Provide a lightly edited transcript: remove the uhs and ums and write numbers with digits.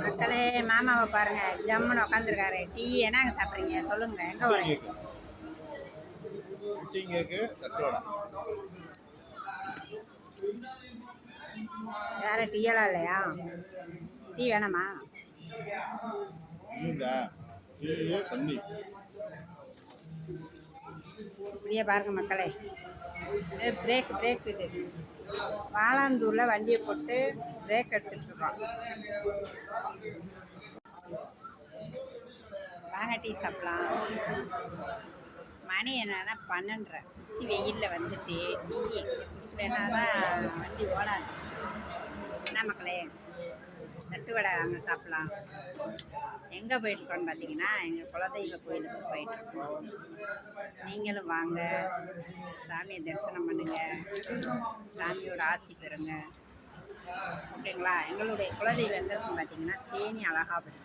மக்களே, மாமாவை பாருங்க, ஜம்முன்னு உட்காந்துருக்காரு. டீ என்னங்க சாப்பிட்றீங்க? சொல்லுங்க, எங்க வரீங்க? வேற டீ எல்லாம் இல்லையா? டீ வேணாமா? இப்படியே பாருங்க மக்களே, பிரேக் பிரேக் இது வாலாந்தூர்ல வண்டியை போட்டு பிரேக் எடுத்துட்டு இருக்கோம். வாங்க டீ சாப்பிடலாம். மணி என்னன்னா 12:30. உச்சி வெயிலில் வந்துட்டு டீ குடிக்கலன்னா தான் வண்டி ஓடாது. என்ன மக்களே, தட்டு வடை அங்கே சாப்பிட்லாம். எங்கே போயிட்டுருக்கோன்னு பார்த்தீங்கன்னா, எங்கள் குலதெய்வ கோயிலுக்கு போயிட்டுருக்கோம். நீங்களும் வாங்க, சாமியை தரிசனம் பண்ணுங்கள், சாமியோட ஆசி பெறுங்க. ஓகேங்களா? எங்களுடைய குலதெய்வம் எங்கே இருக்குன்னு பார்த்தீங்கன்னா, தேனி அழகாபுரி.